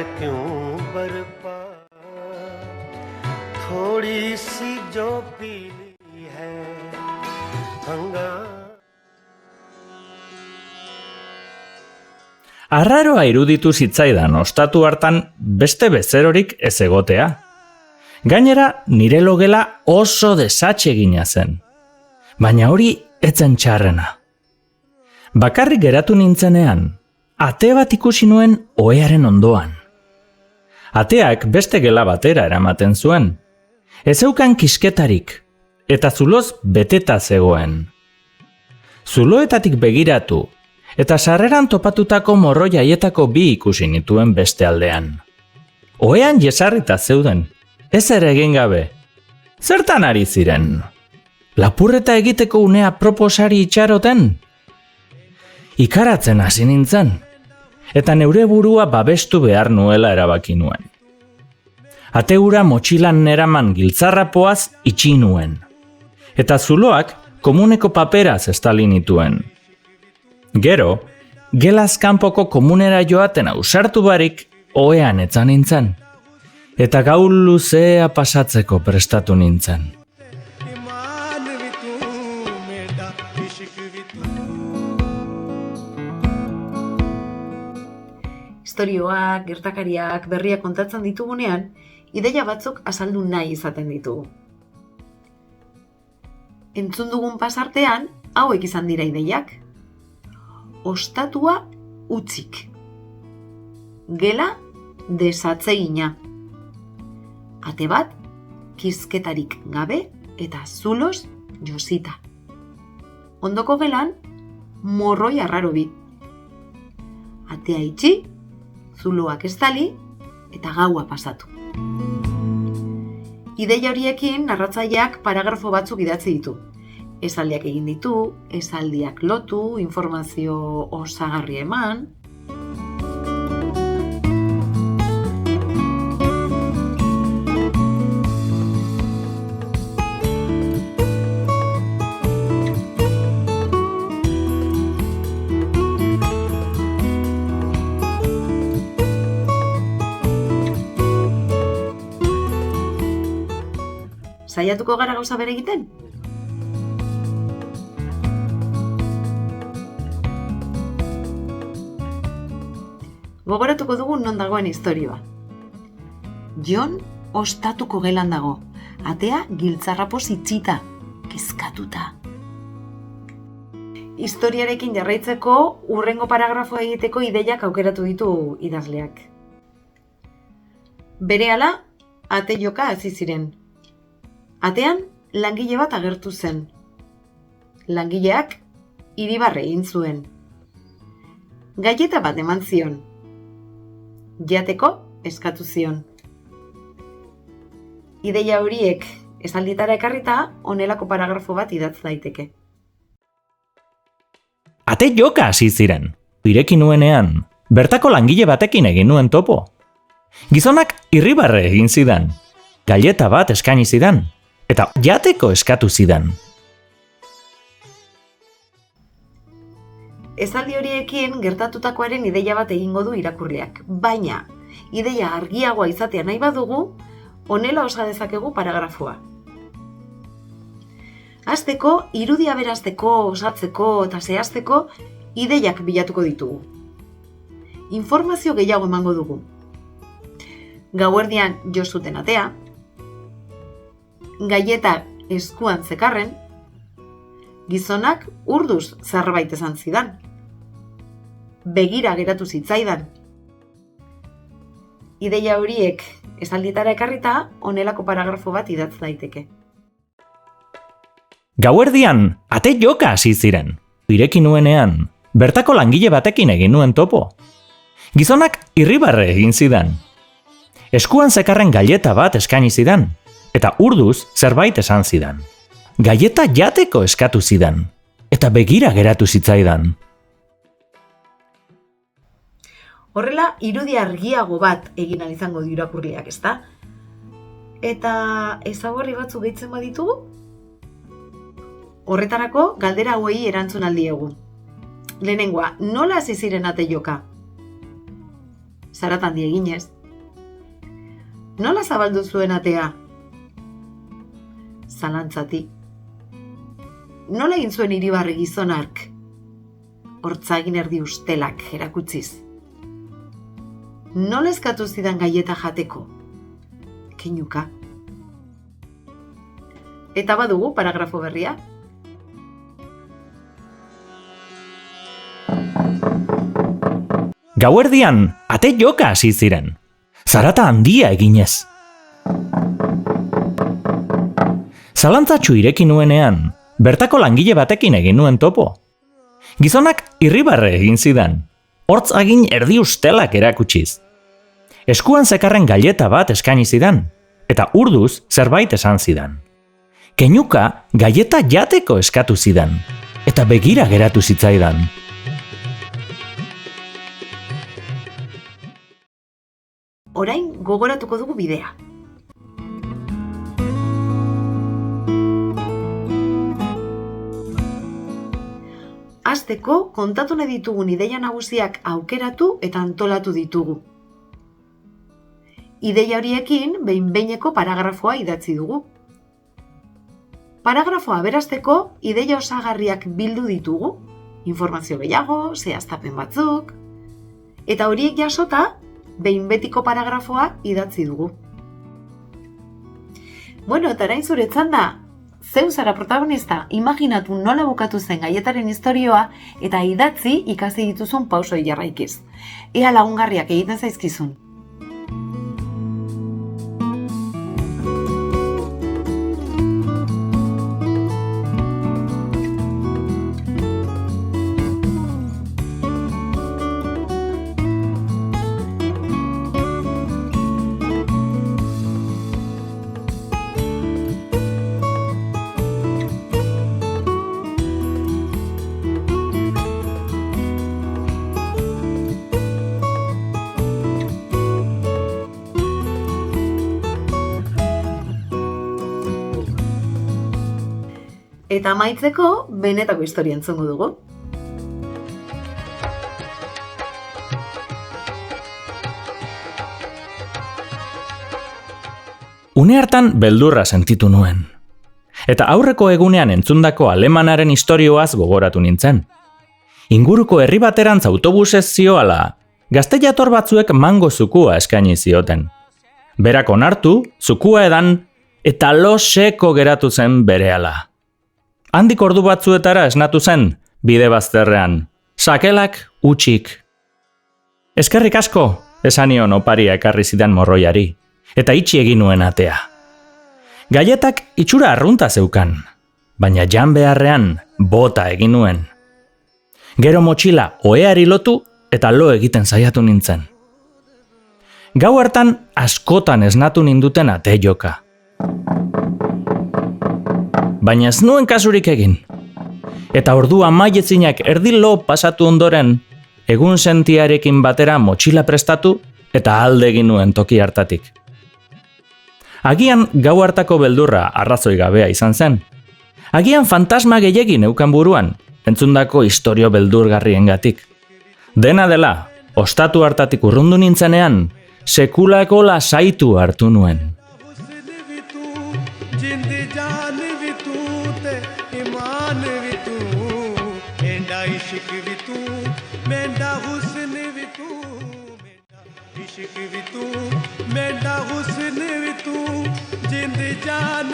क्यों बरपा थोड़ी सी जो पीली है Arraroa iruditu zitzaidan ostatu hartan beste bezerorik ez egotea. Gainera, nire logela oso desatsegina zen. Baina hori etzen txarrena. Bakarrik geratu nintzenean, ate bat ikusi nuen ohearen ondoan. Ateak beste gela batera eramaten zuen. Ez zeukan kisketarik, eta zuloz beteta zegoen. Zuloetatik begiratu, eta sarreran topatutako morroi haietako bi ikusi nituen beste aldean. Ohean jesarrita zeuden, ez ere egin gabe. Zertan ari ziren? Lapurreta egiteko unea proposari itxaroten? Ikaratzen hasi nintzen, eta neure burua babestu behar nuela erabaki nuen. Ate hura motxilan neraman giltzarrapoaz itxi nuen, eta zuloak komuneko paperaz estali nituen. Gero, gelaz kanpoko komunera joaten ausartu barik, ohean etzan nintzen, eta gau luzea pasatzeko prestatu nintzen. Istorioak, gertakariak, berriak kontatzen ditugunean, ideia batzuk azaldu nahi izaten ditugu. Entzun dugun pasartean, hauek izan dira ideiak. Ostatua utzik. Gela desatsegina. Ate bat, kisketarik gabe eta zuloz josita. Ondoko gelan, morroi arraro bi. Atea itxi, zuloak estali eta gaua pasatu. Ideia horiekin narratzaileak paragrafo batzuk idatzi ditu. Esaldiak egin ditu, esaldiak lotu, informazio osagarri eman. Saiatuko gara gauza bere egiten? Gogoratuko dugu non dagoen istorioa. Jon ostatuko gelan dago, atea giltzarrapoz itxita, kezkatuta. Historiarekin jarraitzeko hurrengo paragrafoa egiteko ideiak aukeratu ditu idazleak. Berehala, ate joka hasi ziren. Atean, langile bat agertu zen. Langileak Iribarre egin zuen. Galleta bat eman zion. Jateko eskatu zion. Ideia horiek esaldietara ekarrita, honelako paragrafo bat idatz daiteke. Ate joka hasi ziren. Ireki nuenean, bertako langile batekin egin nuen topo. Gizonak Irribarre egin zidan. Galleta bat eskaini zidan, eta jateko eskatu zidan. Esaldi horiekin gertatutakoaren ideia bat egingo du irakurleak, baina ideia argiagoa izatea nahi badugu, honela osa dezakegu paragrafoa. Hasteko, irudia berazteko, osatzeko eta zehazteko ideiak bilatuko ditugu. Informazio gehiago emango dugu. Gauerdian jo zuten atea, galleta eskuan zekarren, gizonak urduz zerbait esan zidan. Begira geratu zitzaidan. Ideia horiek esaldietara ekarrita, honelako paragrafo bat idatz daiteke. Gauerdian, ate joka hasi ziren. Ireki nuenean, bertako langile batekin egin nuen topo. Gizonak Irribarre egin zidan. Eskuan zekarren galleta bat eskaini zidan, eta urduz zerbait esan zidan. Galleta jateko eskatu zidan, eta begira geratu zitzaidan. Horrela, irudi argiago bat egin ahal izango du irakurleak, ezta? Eta ezaugarri batzuk gehitzen baditugu? Horretarako, galdera hauei erantzun aldiegu. Lehenengoa, nola hasi ziren ate joka? zarata handi eginez. Nola zabaldu zuen atea? Zalantzati. Nola egin zuen Iribarre gizonark? Hortzagin erdi ustelak erakutziz. Nola eskatu zidan gaieta jateko? Keinuka. Eta badugu paragrafo berria. Gauerdian, ate joka hasi ziren. Zarata handia eginez. Zalantzatxu ireki nuenean, bertako langile batekin egin nuen topo. Gizonak Irribarre egin zidan. Hortzagin erdi ustelak erakutsiz. Eskuan zekarren galleta bat eskaini zidan, eta urduz zerbait esan zidan. Keinuka galleta jateko eskatu zidan, eta begira geratu zitzaidan. Orain gogoratuko dugu bidea. Hasteko, kontatu nahi ditugun ideia nagusiak aukeratu eta antolatu ditugu. Ideia horiekin behin-behineko paragrafoa idatzi dugu. Paragrafoa aberasteko ideia osagarriak bildu ditugu, informazio gehiago, zehaztapen batzuk, eta horiek jasota, behin betiko paragrafoa idatzi dugu. Bueno, eta orain zuretzan da, zeu zara protagonista, imaginatu nola bukatu zen gaietaren istorioa eta idatzi ikasi dituzun pausoi jarraikiz. Ea lagungarriak egiten zaizkizun. Eta amaitzeko, benetako historia entzungo dugu. Une hartan beldurra sentitu nuen. Eta aurreko egunean entzundako alemanaren istorioaz gogoratu nintzen. Inguruko herri baterantz autobusez zioala, gazte jator batzuek mango zukua eskaini zioten. Berak onartu, zukua edan, eta lo seko geratu zen berehala. Handik ordu batzuetara esnatu zen, bide bazterrean. Sakelak utxik. Eskerrik asko, esanion oparia ekarri zidan morroiari, eta itxi egin nuen atea. Gaietak itxura arrunta zeukan, baina jan beharrean bota egin nuen. Gero motxila oheari lotu eta lo egiten saiatu nintzen. Gau hartan askotan esnatu ninduten ate joka. Baina ez nuen kasurik egin. Eta ordua maietzinak erdi lo pasatu ondoren, egun sentiarekin batera motxila prestatu eta alde egin nuen toki hartatik. Agian gau hartako beldurra arrazoi gabea izan zen. Agian fantasma gehiegi neukan buruan, entzundako istorio beldurgarriengatik. Dena dela, ostatu hartatik urrundu nintzenean, sekulako lasaitu hartu nuen. मेरा हुस्न भी तू जिंद जान